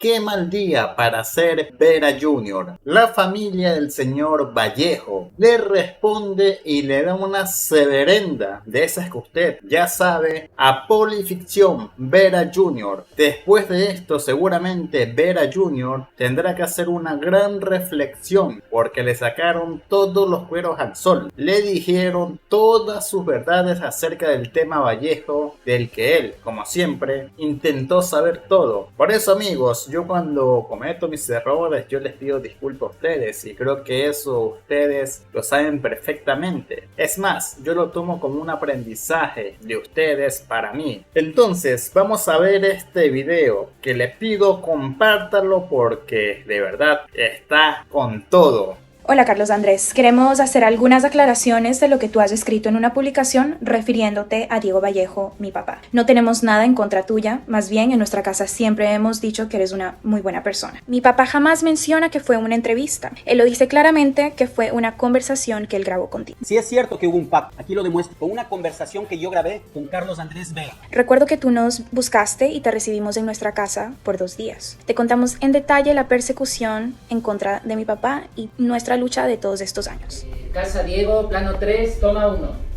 qué mal día para ser Vera Jr. La familia del señor Vallejo le responde y le da una severenda de esas que usted ya sabe a Polificción Vera Jr. Después de esto seguramente Vera Jr. tendrá que hacer una gran reflexión porque le sacaron todos los cueros al sol. Le dijeron todas sus verdades acerca del tema Vallejo, del que él, como siempre, intentó saber todo. Por eso, amigos, yo cuando cometo mis errores, yo les pido disculpas a ustedes y creo que eso ustedes lo saben perfectamente. Es más, yo lo tomo como un aprendizaje de ustedes para mí. Entonces, vamos a ver este video que les pido compártanlo porque de verdad está con todo. Hola Carlos Andrés, queremos hacer algunas aclaraciones de lo que tú has escrito en una publicación refiriéndote a Diego Vallejo, mi papá. No tenemos nada en contra tuya, más bien en nuestra casa siempre hemos dicho que eres una muy buena persona. Mi papá jamás menciona que fue una entrevista, él lo dice claramente que fue una conversación que él grabó contigo. Sí es cierto que hubo un pacto, aquí lo demuestro, con una conversación que yo grabé con Carlos Andrés Vega. Recuerdo que tú nos buscaste y te recibimos en nuestra casa por 2 días. Te contamos en detalle la persecución en contra de mi papá y nuestra lucha de todos estos años. Casa Diego, plano 3, toma 1.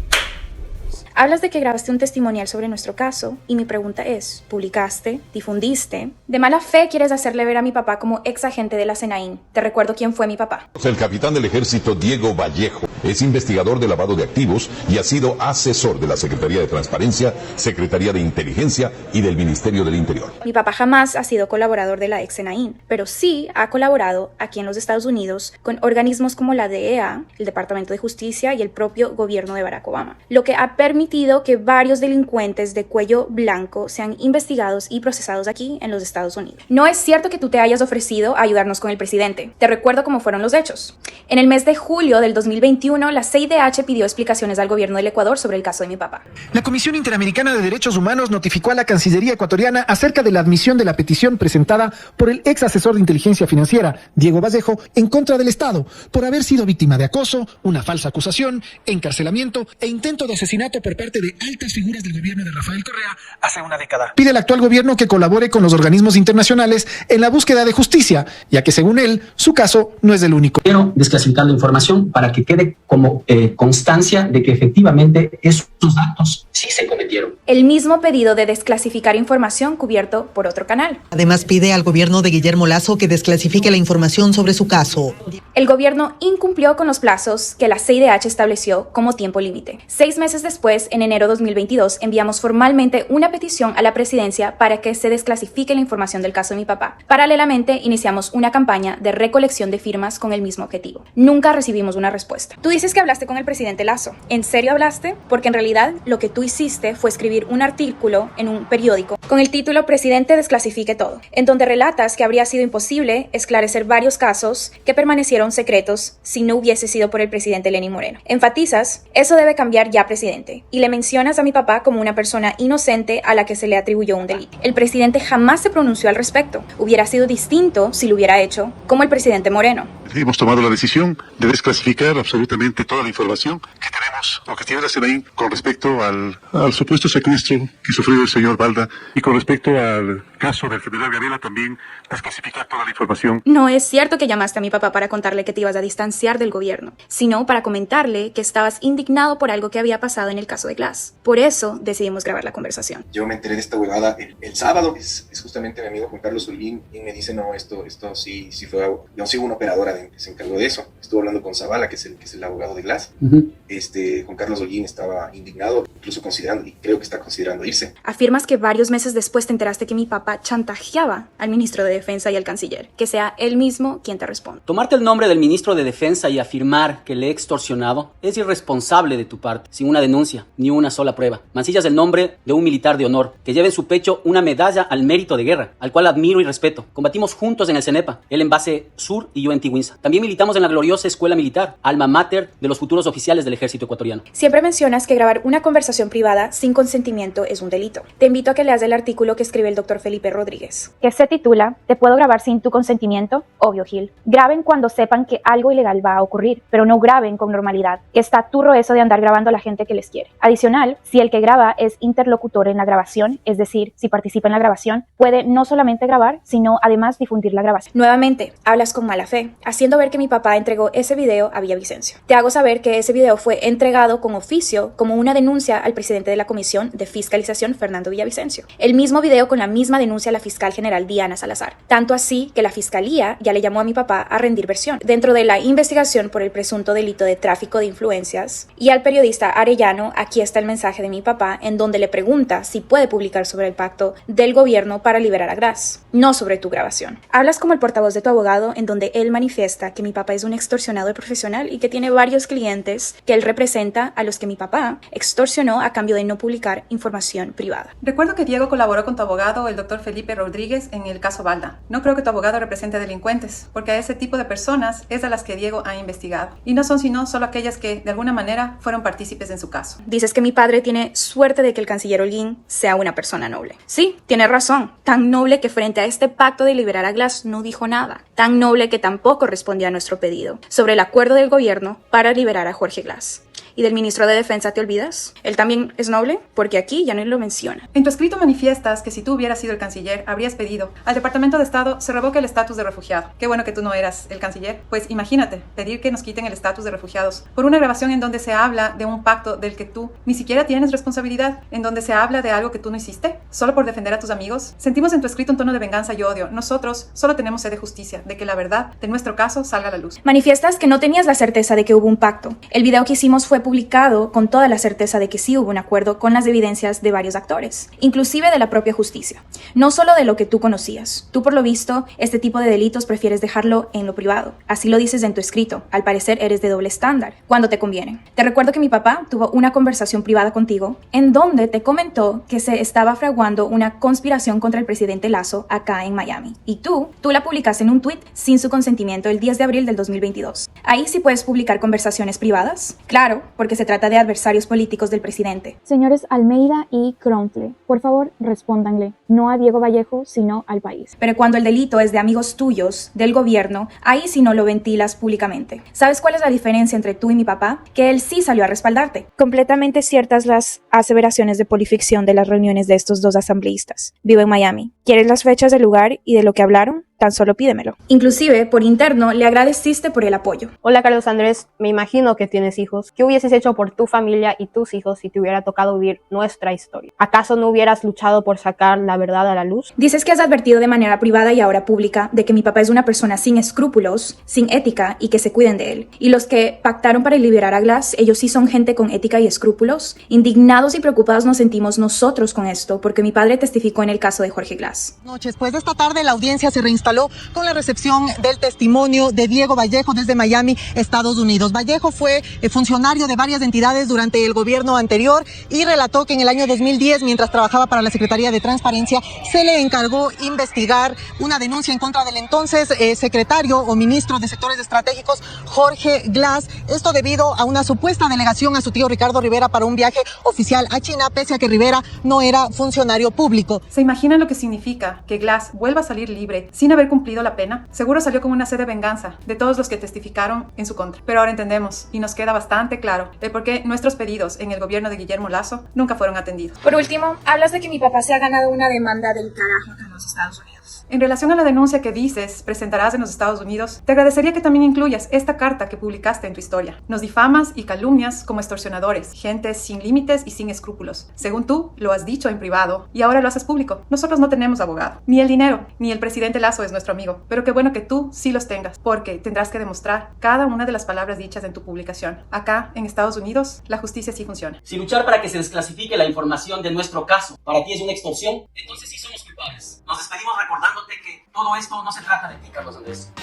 Hablas de que grabaste un testimonial sobre nuestro caso y mi pregunta es, ¿publicaste? ¿Difundiste? De mala fe quieres hacerle ver a mi papá como ex agente de la SENAIN. Te recuerdo quién fue mi papá. El capitán del ejército Diego Vallejo es investigador de lavado de activos y ha sido asesor de la Secretaría de Transparencia, Secretaría de Inteligencia y del Ministerio del Interior. Mi papá jamás ha sido colaborador de la ex SENAIN, pero sí ha colaborado aquí en los Estados Unidos con organismos como la DEA, el Departamento de Justicia y el propio gobierno de Barack Obama, lo que ha permitido que varios delincuentes de cuello blanco sean investigados y procesados aquí en los Estados Unidos. No es cierto que tú te hayas ofrecido a ayudarnos con el presidente. Te recuerdo cómo fueron los hechos. En el mes de julio del 2021, la CIDH pidió explicaciones al gobierno del Ecuador sobre el caso de mi papá. La Comisión Interamericana de Derechos Humanos notificó a la Cancillería ecuatoriana acerca de la admisión de la petición presentada por el ex asesor de inteligencia financiera, Diego Vallejo, en contra del Estado, por haber sido víctima de acoso, una falsa acusación, encarcelamiento e intento de asesinato por parte de altas figuras del gobierno de Rafael Correa hace una década. Pide al actual gobierno que colabore con los organismos internacionales en la búsqueda de justicia, ya que según él, su caso no es el único. Quiero desclasificar la información para que quede como constancia de que efectivamente esos actos sí se cometieron. El mismo pedido de desclasificar información cubierto por otro canal. Además pide al gobierno de Guillermo Lasso que desclasifique la información sobre su caso. El gobierno incumplió con los plazos que la CIDH estableció como tiempo límite. 6 meses después, en enero de 2022, enviamos formalmente una petición a la presidencia para que se desclasifique la información del caso de mi papá. Paralelamente, iniciamos una campaña de recolección de firmas con el mismo objetivo. Nunca recibimos una respuesta. Tú dices que hablaste con el presidente Lasso. ¿En serio hablaste? Porque en realidad lo que tú hiciste fue escribir un artículo en un periódico con el título Presidente desclasifique todo, en donde relatas que habría sido imposible esclarecer varios casos que permanecieron secretos si no hubiese sido por el presidente Lenín Moreno. Enfatizas, eso debe cambiar ya, presidente, y le mencionas a mi papá como una persona inocente a la que se le atribuyó un delito. El presidente jamás se pronunció al respecto. Hubiera sido distinto si lo hubiera hecho como el presidente Moreno. Hemos tomado la decisión de desclasificar absolutamente toda la información que tenemos o que tiene la SENAIN con respecto al supuesto secuestro que sufrió el señor Balda y con respecto al caso del general Varela también desclasificar toda la información. No es cierto que llamaste a mi papá para contarle que te ibas a distanciar del gobierno, sino para comentarle que estabas indignado por algo que había pasado en el caso de Glass. Por eso decidimos grabar la conversación. Yo me enteré de esta huevada el sábado, es justamente mi amigo Juan Carlos Holguín y me dice, no, esto sí fue algo. Yo sigo una operadora que se encargó de eso. Estuve hablando con Zavala, que es el abogado de Glass. Juan Carlos Holguín estaba indignado, incluso considerando, y creo que está considerando irse. Afirmas que varios meses después te enteraste que mi papá chantajeaba al ministro de Defensa y al canciller, que sea él mismo quien te responda. Tomarte el nombre del ministro de Defensa y afirmar que le he extorsionado es irresponsable de tu parte, sin una denuncia, ni una sola prueba. Mancillas el nombre de un militar de honor, que lleva en su pecho una medalla al mérito de guerra, al cual admiro y respeto. Combatimos juntos en el CENEPA, él en base sur y yo en Tiwinsa. También militamos en la gloriosa escuela militar, alma mater de los futuros oficiales del ejército ecuatoriano. Siempre mencionas que grabar una conversación privada sin consentimiento es un delito. Te invito a que leas el artículo que escribe el doctor Felipe Rodríguez, que se titula ¿Te puedo grabar sin tu consentimiento? Obvio, Gil. Graben cuando sepan que algo ilegal va a ocurrir, pero no graben con normalidad, que está turro eso de andar grabando a la gente que les quiere. Adicional, si el que graba es interlocutor en la grabación, es decir, si participa en la grabación, puede no solamente grabar, sino además difundir la grabación. Nuevamente, hablas con mala fe, haciendo ver que mi papá entregó ese video a Villavicencio. Te hago saber que ese video fue entregado con oficio como una denuncia al presidente de la Comisión de Fiscalización, Fernando Villavicencio. El mismo video con la misma denuncia a la fiscal general Diana Salazar. Tanto así que la fiscalía ya le llamó a mi papá a rendir versión dentro de la investigación por el presunto delito de tráfico de influencias. Y al periodista Arellano, aquí está el mensaje de mi papá en donde le pregunta si puede publicar sobre el pacto del gobierno para liberar a Glass, no sobre tu grabación. Hablas como el portavoz de tu abogado en donde él manifiesta que mi papá es un extorsionador profesional y que tiene varios clientes que él representa a los que mi papá extorsionó a cambio de no publicar información privada. Recuerdo que Diego colaboró con tu abogado, el doctor Felipe Rodríguez, en el caso Balda. No creo que tu abogado represente delincuentes, porque a ese tipo de personas es a las que Diego ha investigado. Y no son sino solo aquellas que, de alguna manera, fueron partícipes en su caso. Dices que mi padre tiene suerte de que el canciller Holguín sea una persona noble. Sí, tiene razón. Tan noble que frente a este pacto de liberar a Glass no dijo nada. Tan noble que tampoco respondía a nuestro pedido sobre el acuerdo del gobierno para liberar a Jorge Glass. ¿Y del ministro de Defensa te olvidas? ¿Él también es noble? Porque aquí ya no lo menciona. En tu escrito manifiestas que si tú hubieras sido el canciller, habrías pedido al Departamento de Estado se revoque el estatus de refugiado. Qué bueno que tú no eras el canciller. Pues imagínate, pedir que nos quiten el estatus de refugiados por una grabación en donde se habla de un pacto del que tú ni siquiera tienes responsabilidad, en donde se habla de algo que tú no hiciste, solo por defender a tus amigos. Sentimos en tu escrito un tono de venganza y odio. Nosotros solo tenemos sed de justicia, de que la verdad de nuestro caso salga a la luz. Manifiestas que no tenías la certeza de que hubo un pacto. El video que hicimos fue publicado con toda la certeza de que sí hubo un acuerdo con las evidencias de varios actores, inclusive de la propia justicia. No solo de lo que tú conocías. Tú, por lo visto, este tipo de delitos prefieres dejarlo en lo privado. Así lo dices en tu escrito. Al parecer eres de doble estándar, cuando te conviene. Te recuerdo que mi papá tuvo una conversación privada contigo en donde te comentó que se estaba fraguando una conspiración contra el presidente Lasso acá en Miami. Y tú la publicaste en un tweet sin su consentimiento el 10 de abril del 2022. Ahí sí puedes publicar conversaciones privadas. Claro, porque se trata de adversarios políticos del presidente. Señores Almeida y Kronfle, por favor respóndanle, no a Diego Vallejo, sino al país. Pero cuando el delito es de amigos tuyos, del gobierno, ahí sí no lo ventilas públicamente. ¿Sabes cuál es la diferencia entre tú y mi papá? Que él sí salió a respaldarte. Completamente ciertas las aseveraciones de polificción de las reuniones de estos dos asambleístas. Vivo en Miami. ¿Quieres las fechas del lugar y de lo que hablaron? Tan solo pídemelo. Inclusive, por interno, le agradeciste por el apoyo. Hola Carlos Andrés, me imagino que tienes hijos. ¿Qué hubieses hecho por tu familia y tus hijos si te hubiera tocado vivir nuestra historia? ¿Acaso no hubieras luchado por sacar la verdad a la luz? Dices que has advertido de manera privada y ahora pública de que mi papá es una persona sin escrúpulos, sin ética y que se cuiden de él. Y los que pactaron para liberar a Glass, ellos sí son gente con ética y escrúpulos. Indignados y preocupados nos sentimos nosotros con esto, porque mi padre testificó en el caso de Jorge Glass. Noches, pues esta tarde la audiencia se reinstaló con la recepción del testimonio de Diego Vallejo desde Miami, Estados Unidos. Vallejo fue funcionario de varias entidades durante el gobierno anterior y relató que en el año 2010, mientras trabajaba para la Secretaría de Transparencia, se le encargó investigar una denuncia en contra del entonces secretario o ministro de Sectores Estratégicos, Jorge Glass. Esto debido a una supuesta delegación a su tío Ricardo Rivera para un viaje oficial a China, pese a que Rivera no era funcionario público. ¿Se imaginan lo que significa que Glass vuelva a salir libre sin haber cumplido la pena? Seguro salió con una sed de venganza de todos los que testificaron en su contra. Pero ahora entendemos y nos queda bastante claro el por qué nuestros pedidos en el gobierno de Guillermo Lasso nunca fueron atendidos. Por último, hablas de que mi papá se ha ganado una demanda del carajo en los Estados Unidos. En relación a la denuncia que dices presentarás en los Estados Unidos, te agradecería que también incluyas esta carta que publicaste en tu historia. Nos difamas y calumnias como extorsionadores, gente sin límites y sin escrúpulos. Según tú, lo has dicho en privado y ahora lo haces público. Nosotros no tenemos abogado, ni el dinero, ni el presidente Lasso es nuestro amigo. Pero qué bueno que tú sí los tengas, porque tendrás que demostrar cada una de las palabras dichas en tu publicación. Acá, en Estados Unidos, la justicia sí funciona. Si luchar para que se desclasifique la información de nuestro caso para ti es una extorsión, entonces sí somos culpables. Nos despedimos recordándote que todo esto no se trata de ti, Carlos Andrés.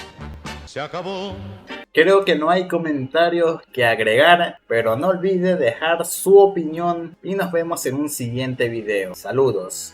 Se acabó. Creo que no hay comentarios que agregar, pero no olvide dejar su opinión y nos vemos en un siguiente video. Saludos.